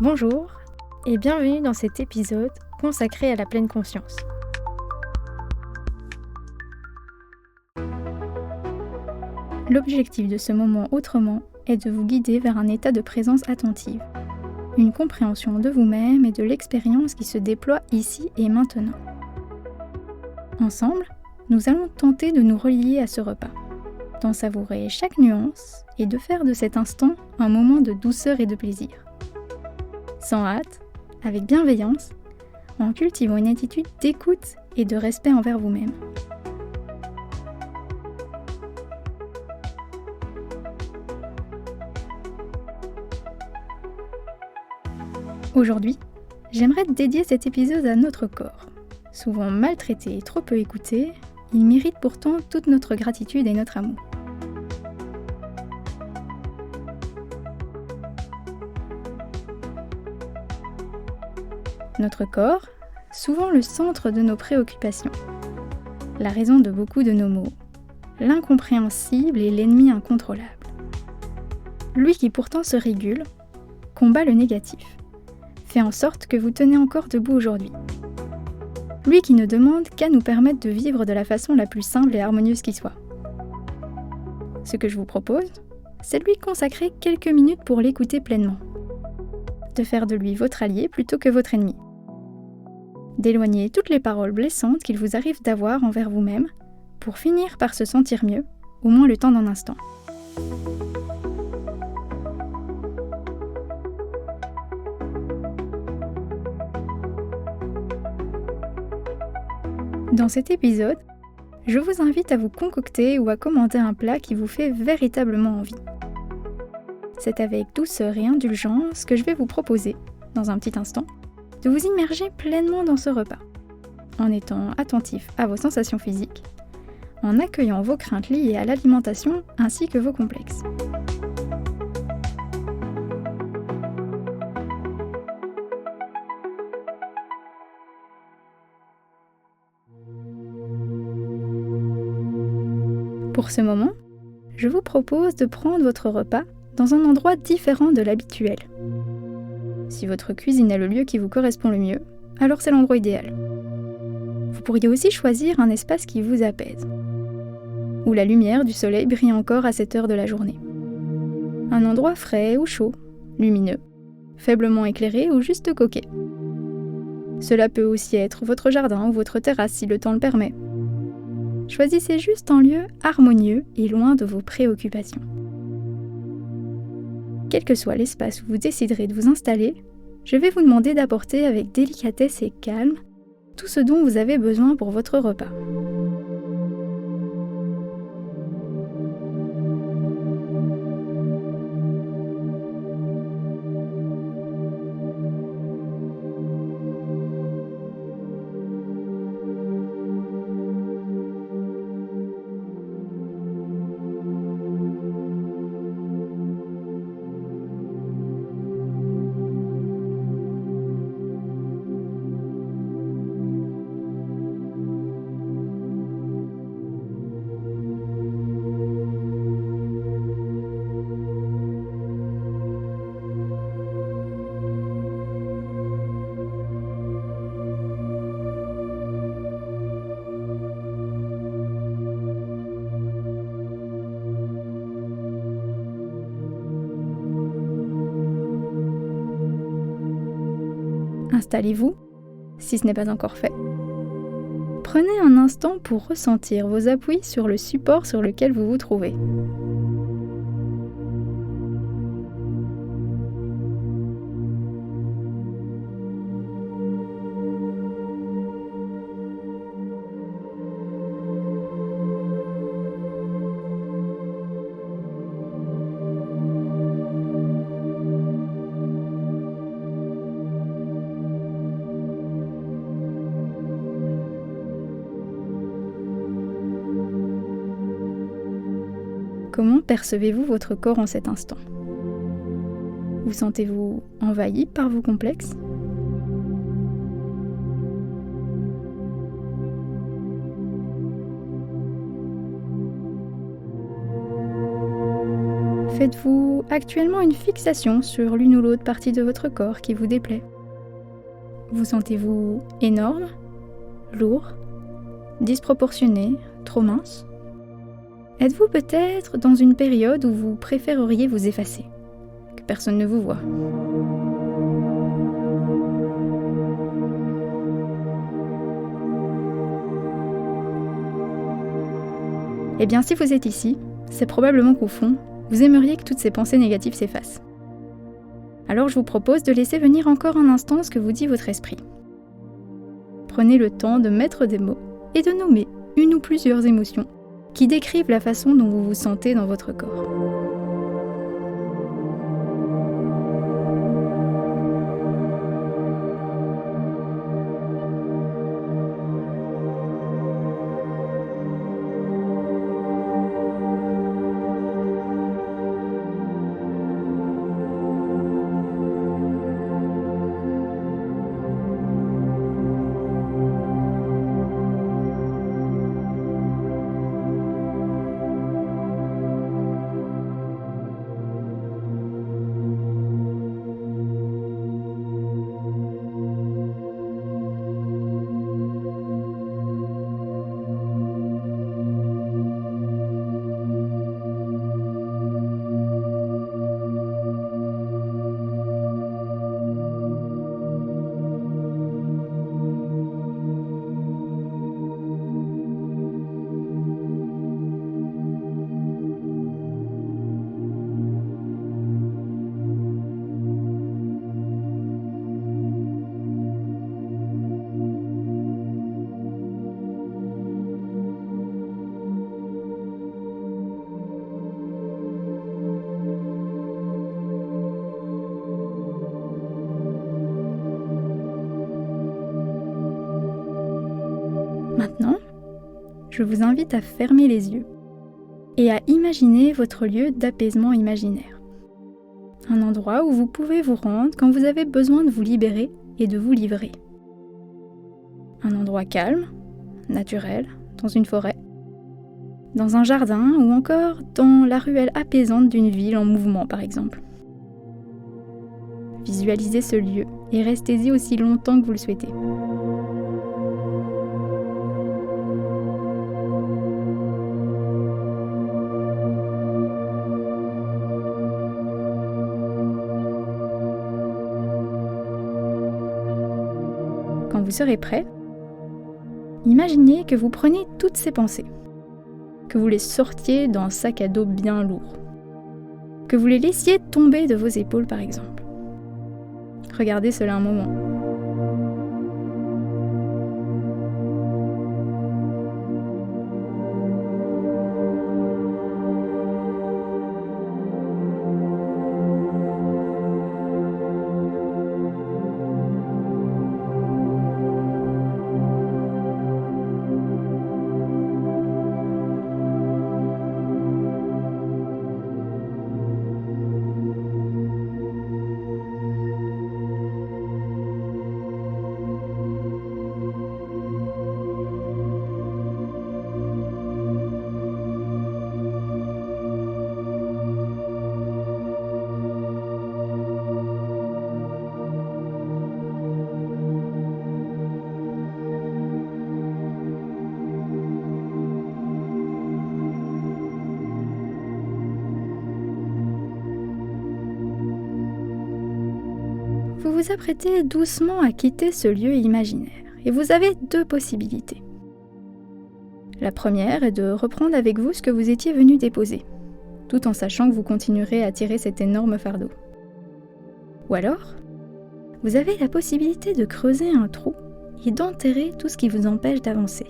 Bonjour et bienvenue dans cet épisode consacré à la pleine conscience. L'objectif de ce moment autrement est de vous guider vers un état de présence attentive, une compréhension de vous-même et de l'expérience qui se déploie ici et maintenant. Ensemble, nous allons tenter de nous relier à ce repas, d'en savourer chaque nuance et de faire de cet instant un moment de douceur et de plaisir. Sans hâte, avec bienveillance, en cultivant une attitude d'écoute et de respect envers vous-même. Aujourd'hui, j'aimerais dédier cet épisode à notre corps. Souvent maltraité et trop peu écouté, il mérite pourtant toute notre gratitude et notre amour. Notre corps, souvent le centre de nos préoccupations, la raison de beaucoup de nos maux, l'incompréhensible et l'ennemi incontrôlable. Lui qui pourtant se régule, combat le négatif, fait en sorte que vous tenez encore debout aujourd'hui. Lui qui ne demande qu'à nous permettre de vivre de la façon la plus simple et harmonieuse qui soit. Ce que je vous propose, c'est de lui consacrer quelques minutes pour l'écouter pleinement. De faire de lui votre allié plutôt que votre ennemi. D'éloigner toutes les paroles blessantes qu'il vous arrive d'avoir envers vous-même pour finir par se sentir mieux, au moins le temps d'un instant. Dans cet épisode, je vous invite à vous concocter ou à commenter un plat qui vous fait véritablement envie. C'est avec douceur et indulgence que je vais vous proposer, dans un petit instant, de vous immerger pleinement dans ce repas, en étant attentif à vos sensations physiques, en accueillant vos craintes liées à l'alimentation ainsi que vos complexes. Pour ce moment, je vous propose de prendre votre repas dans un endroit différent de l'habituel. Si votre cuisine est le lieu qui vous correspond le mieux, alors c'est l'endroit idéal. Vous pourriez aussi choisir un espace qui vous apaise, où la lumière du soleil brille encore à cette heure de la journée. Un endroit frais ou chaud, lumineux, faiblement éclairé ou juste coquet. Cela peut aussi être votre jardin ou votre terrasse si le temps le permet. Choisissez juste un lieu harmonieux et loin de vos préoccupations. Quel que soit l'espace où vous déciderez de vous installer, je vais vous demander d'apporter avec délicatesse et calme tout ce dont vous avez besoin pour votre repas. Installez-vous, si ce n'est pas encore fait. Prenez un instant pour ressentir vos appuis sur le support sur lequel vous vous trouvez. Comment percevez-vous votre corps en cet instant ? Vous sentez-vous envahi par vos complexes ? Faites-vous actuellement une fixation sur l'une ou l'autre partie de votre corps qui vous déplaît? Vous sentez-vous énorme, lourd, disproportionné, trop mince? Êtes-vous peut-être dans une période où vous préféreriez vous effacer, que personne ne vous voit? Eh bien, si vous êtes ici, c'est probablement qu'au fond, vous aimeriez que toutes ces pensées négatives s'effacent. Alors je vous propose de laisser venir encore un instant ce que vous dit votre esprit. Prenez le temps de mettre des mots et de nommer une ou plusieurs émotions qui décrivent la façon dont vous vous sentez dans votre corps. Maintenant, je vous invite à fermer les yeux et à imaginer votre lieu d'apaisement imaginaire. Un endroit où vous pouvez vous rendre quand vous avez besoin de vous libérer et de vous livrer. Un endroit calme, naturel, dans une forêt, dans un jardin ou encore dans la ruelle apaisante d'une ville en mouvement par exemple. Visualisez ce lieu et restez-y aussi longtemps que vous le souhaitez. Quand vous serez prêt, imaginez que vous preniez toutes ces pensées, que vous les sortiez d'un sac à dos bien lourd, que vous les laissiez tomber de vos épaules par exemple. Regardez cela un moment. Vous vous apprêtez doucement à quitter ce lieu imaginaire et vous avez deux possibilités. La première est de reprendre avec vous ce que vous étiez venu déposer, tout en sachant que vous continuerez à tirer cet énorme fardeau. Ou alors, vous avez la possibilité de creuser un trou et d'enterrer tout ce qui vous empêche d'avancer.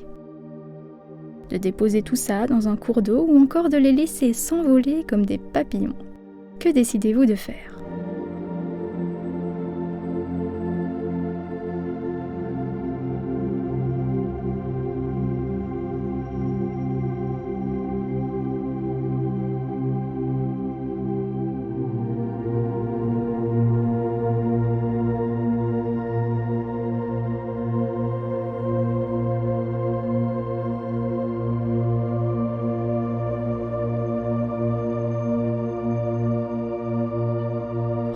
De déposer tout ça dans un cours d'eau ou encore de les laisser s'envoler comme des papillons. Que décidez-vous de faire ?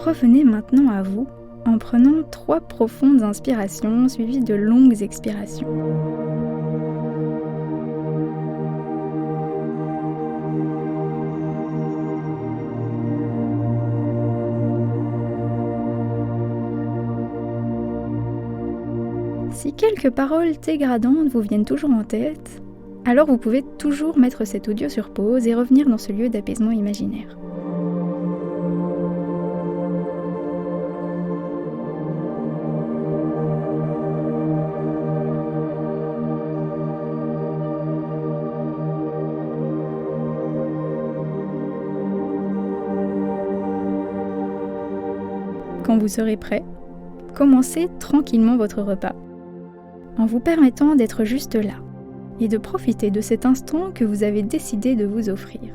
revenez maintenant à vous en prenant 3 profondes inspirations suivies de longues expirations. Si quelques paroles dégradantes vous viennent toujours en tête, alors vous pouvez toujours mettre cet audio sur pause et revenir dans ce lieu d'apaisement imaginaire. Quand vous serez prêt, commencez tranquillement votre repas, en vous permettant d'être juste là et de profiter de cet instant que vous avez décidé de vous offrir.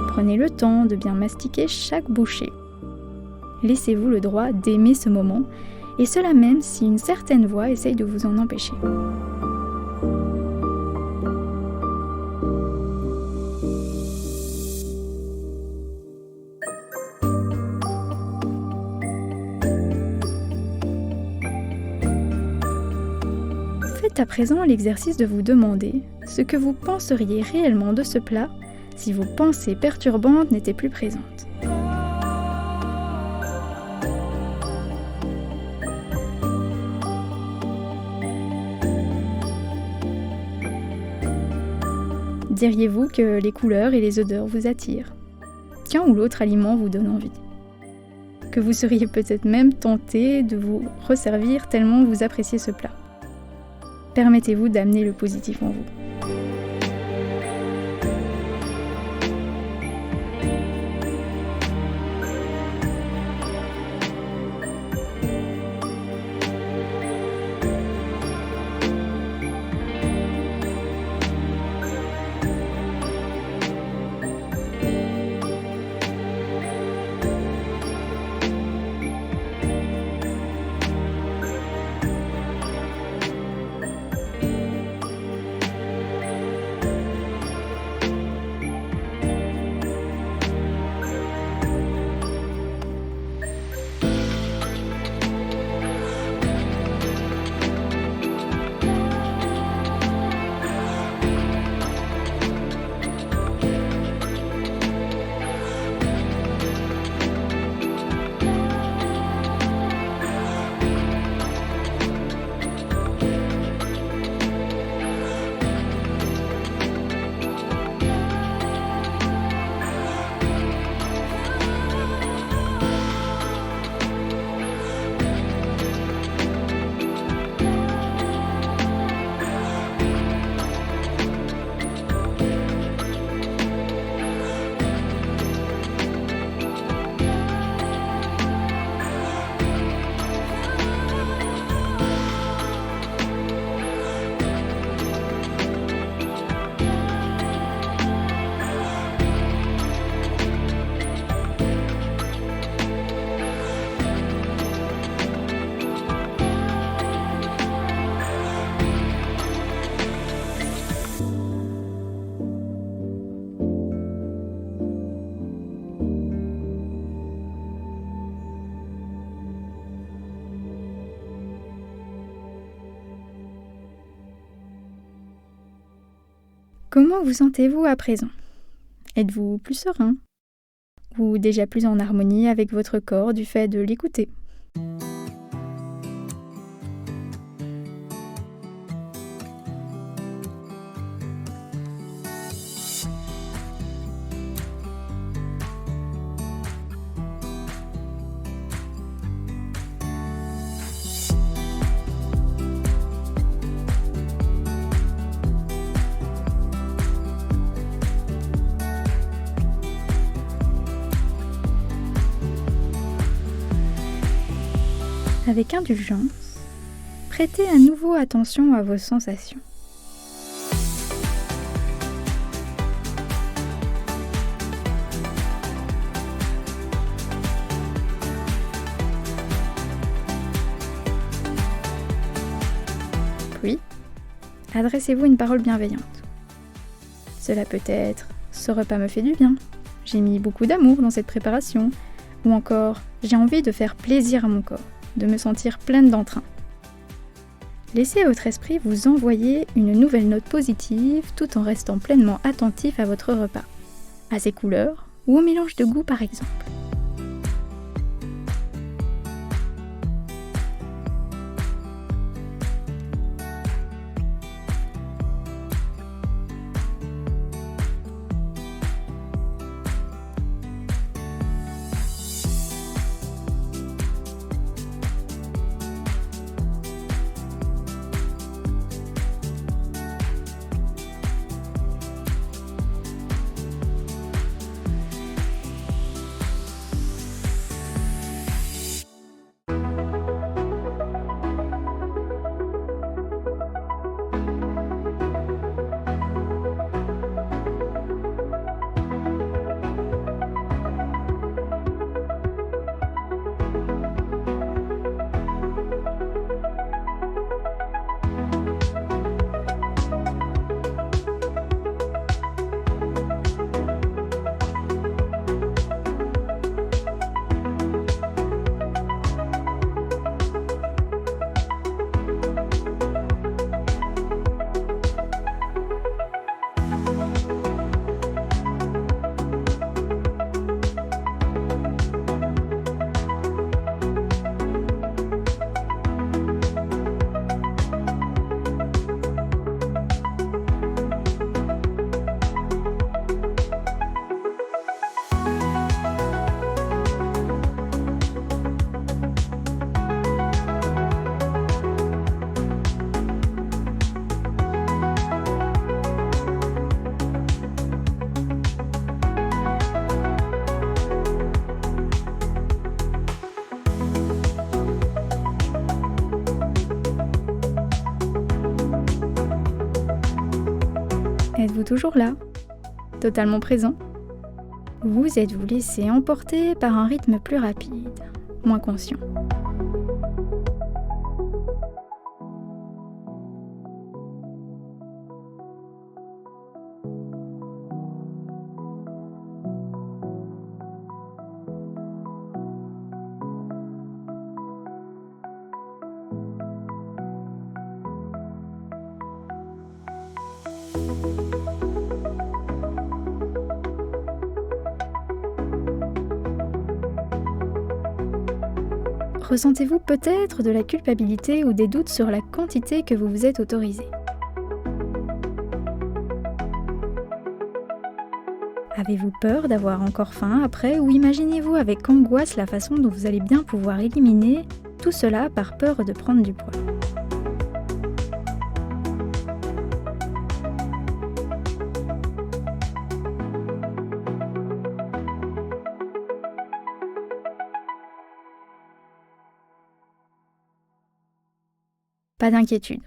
Prenez le temps de bien mastiquer chaque bouchée. Laissez-vous le droit d'aimer ce moment, et cela même si une certaine voix essaye de vous en empêcher. Faites à présent l'exercice de vous demander ce que vous penseriez réellement de ce plat si vos pensées perturbantes n'étaient plus présentes. Diriez-vous que les couleurs et les odeurs vous attirent? Qu'un ou l'autre aliment vous donne envie? Que vous seriez peut-être même tenté de vous resservir tellement vous appréciez ce plat? Permettez-vous d'amener le positif en vous. Comment vous sentez-vous à présent? Êtes-vous plus serein? Ou déjà plus en harmonie avec votre corps du fait de l'écouter? avec indulgence, prêtez à nouveau attention à vos sensations. Puis, adressez-vous une parole bienveillante. Cela peut être « ce repas me fait du bien »,« j'ai mis beaucoup d'amour dans cette préparation » ou encore « j'ai envie de faire plaisir à mon corps, de me sentir pleine d'entrain ». Laissez votre esprit vous envoyer une nouvelle note positive tout en restant pleinement attentif à votre repas, à ses couleurs ou au mélange de goûts par exemple. Êtes-vous toujours là, totalement présent? Vous êtes-vous laissé emporter par un rythme plus rapide, moins conscient? Ressentez-vous peut-être de la culpabilité ou des doutes sur la quantité que vous vous êtes autorisé? Avez-vous peur d'avoir encore faim après ou imaginez-vous avec angoisse la façon dont vous allez bien pouvoir éliminer tout cela par peur de prendre du poids? Pas d'inquiétude,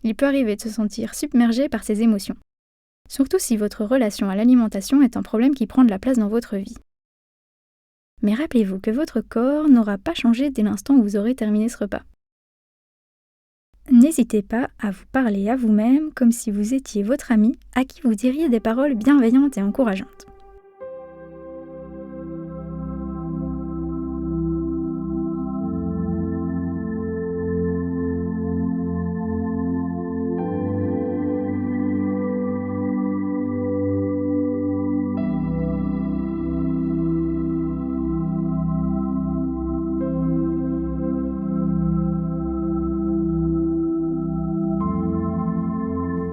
il peut arriver de se sentir submergé par ces émotions, surtout si votre relation à l'alimentation est un problème qui prend de la place dans votre vie. Mais rappelez-vous que votre corps n'aura pas changé dès l'instant où vous aurez terminé ce repas. N'hésitez pas à vous parler à vous-même comme si vous étiez votre ami à qui vous diriez des paroles bienveillantes et encourageantes.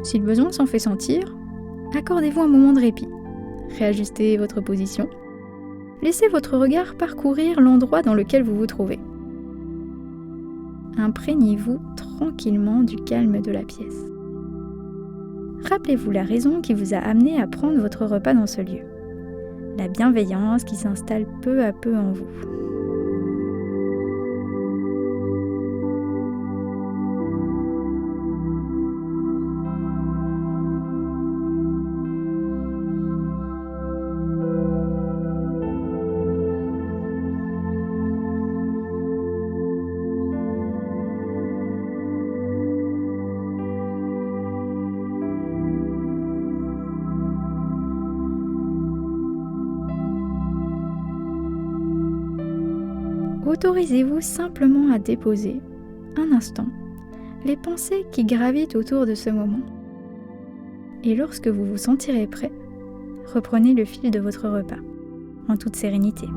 Si le besoin s'en fait sentir, accordez-vous un moment de répit. Réajustez votre position. Laissez votre regard parcourir l'endroit dans lequel vous vous trouvez. Imprégnez-vous tranquillement du calme de la pièce. Rappelez-vous la raison qui vous a amené à prendre votre repas dans ce lieu. La bienveillance qui s'installe peu à peu en vous. Autorisez-vous simplement à déposer, un instant, les pensées qui gravitent autour de ce moment. Et lorsque vous vous sentirez prêt, reprenez le fil de votre repas, en toute sérénité.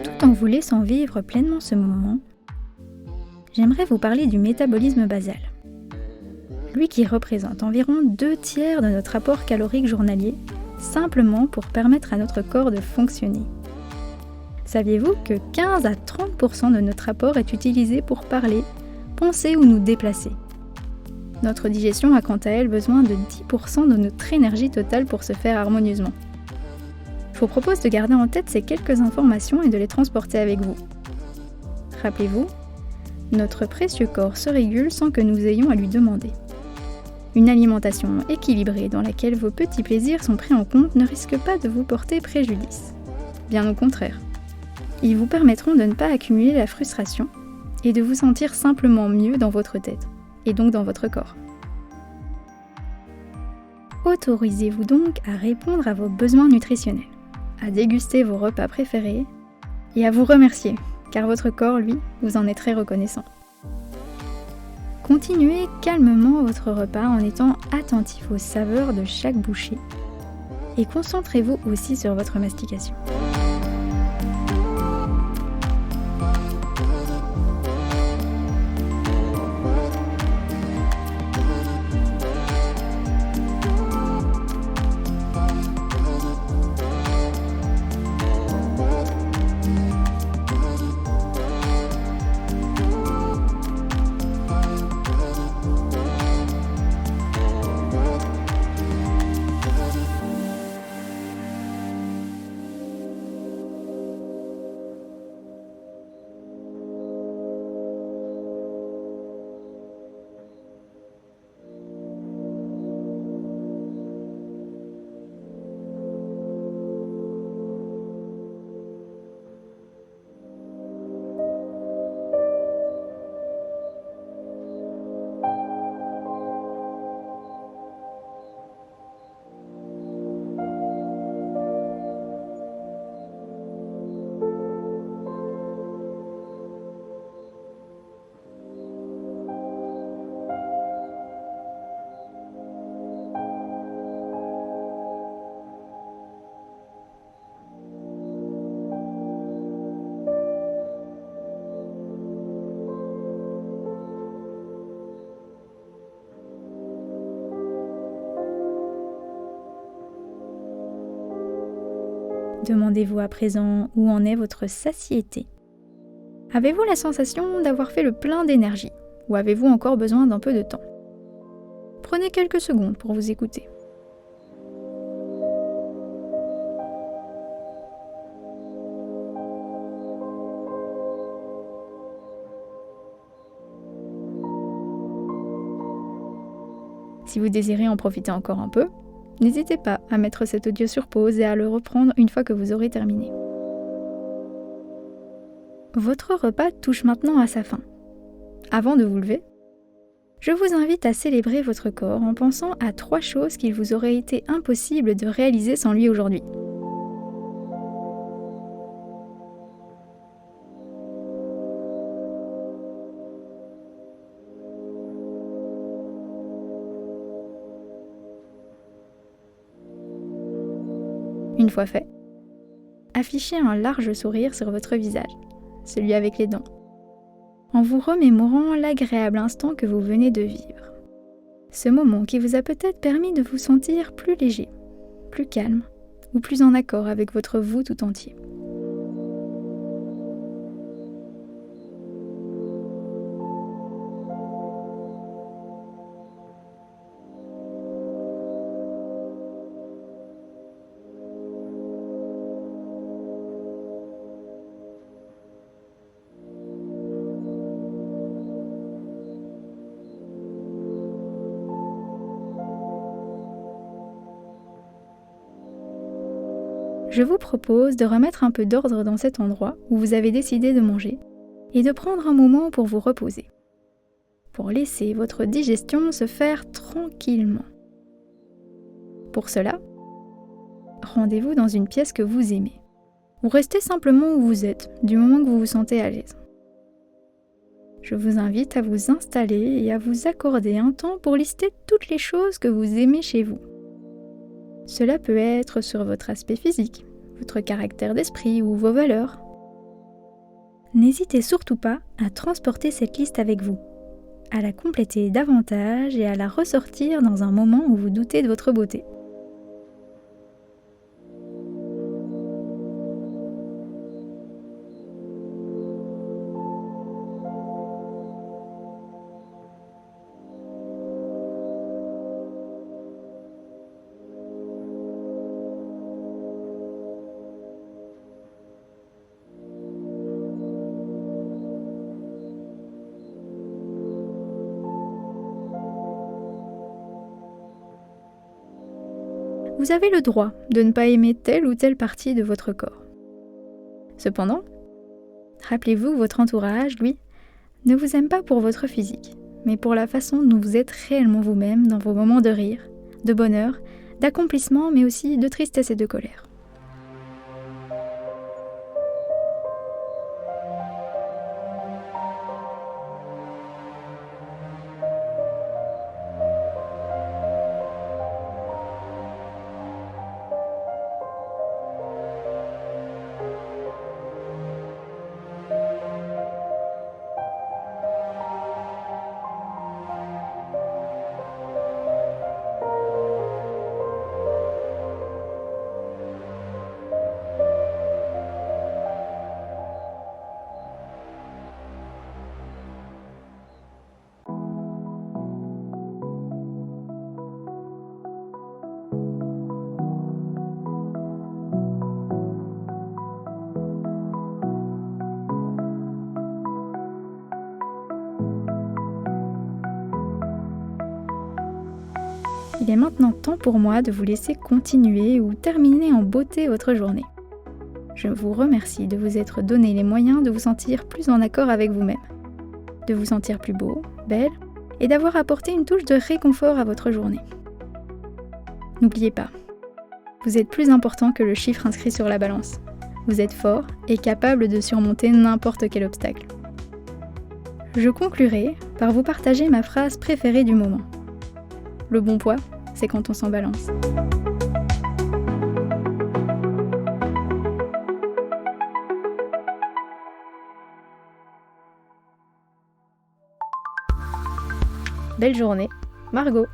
Tout en vous laissant vivre pleinement ce moment, j'aimerais vous parler du métabolisme basal. Lui qui représente environ 2/3 de notre apport calorique journalier, simplement pour permettre à notre corps de fonctionner. Saviez-vous que 15 à 30% de notre apport est utilisé pour parler, penser ou nous déplacer? Notre digestion a quant à elle besoin de 10% de notre énergie totale pour se faire harmonieusement. Je vous propose de garder en tête ces quelques informations et de les transporter avec vous. Rappelez-vous, notre précieux corps se régule sans que nous ayons à lui demander. Une alimentation équilibrée dans laquelle vos petits plaisirs sont pris en compte ne risque pas de vous porter préjudice. Bien au contraire. Ils vous permettront de ne pas accumuler la frustration et de vous sentir simplement mieux dans votre tête, et donc dans votre corps. Autorisez-vous donc à répondre à vos besoins nutritionnels, à déguster vos repas préférés et à vous remercier, car votre corps, lui, vous en est très reconnaissant. Continuez calmement votre repas en étant attentif aux saveurs de chaque bouchée et concentrez-vous aussi sur votre mastication. Demandez-vous à présent où en est votre satiété Avez-vous la sensation d'avoir fait le plein d'énergie ou avez-vous encore besoin d'un peu de temps? Prenez quelques secondes pour vous écouter. Si vous désirez en profiter encore un peu, n'hésitez pas à mettre cet audio sur pause et à le reprendre une fois que vous aurez terminé. Votre repas touche maintenant à sa fin. Avant de vous lever, je vous invite à célébrer votre corps en pensant à 3 choses qu'il vous aurait été impossible de réaliser sans lui aujourd'hui. Une fois fait, affichez un large sourire sur votre visage, celui avec les dents, en vous remémorant l'agréable instant que vous venez de vivre. Ce moment qui vous a peut-être permis de vous sentir plus léger, plus calme ou plus en accord avec votre vous tout entier. Je vous propose de remettre un peu d'ordre dans cet endroit où vous avez décidé de manger et de prendre un moment pour vous reposer, pour laisser votre digestion se faire tranquillement. Pour cela, rendez-vous dans une pièce que vous aimez, ou restez simplement où vous êtes, du moment que vous vous sentez à l'aise. Je vous invite à vous installer et à vous accorder un temps pour lister toutes les choses que vous aimez chez vous. Cela peut être sur votre aspect physique, votre caractère d'esprit ou vos valeurs. N'hésitez surtout pas à transporter cette liste avec vous, à la compléter davantage et à la ressortir dans un moment où vous doutez de votre beauté. Vous avez le droit de ne pas aimer telle ou telle partie de votre corps. Cependant, rappelez-vous, votre entourage, lui, ne vous aime pas pour votre physique, mais pour la façon dont vous êtes réellement vous-même dans vos moments de rire, de bonheur, d'accomplissement, mais aussi de tristesse et de colère. Il est maintenant temps pour moi de vous laisser continuer ou terminer en beauté votre journée. Je vous remercie de vous être donné les moyens de vous sentir plus en accord avec vous-même, de vous sentir plus beau, belle et d'avoir apporté une touche de réconfort à votre journée. N'oubliez pas, vous êtes plus important que le chiffre inscrit sur la balance. Vous êtes fort et capable de surmonter n'importe quel obstacle. Je conclurai par vous partager ma phrase préférée du moment. Le bon poids, c'est quand on s'en balance. Belle journée, Margot.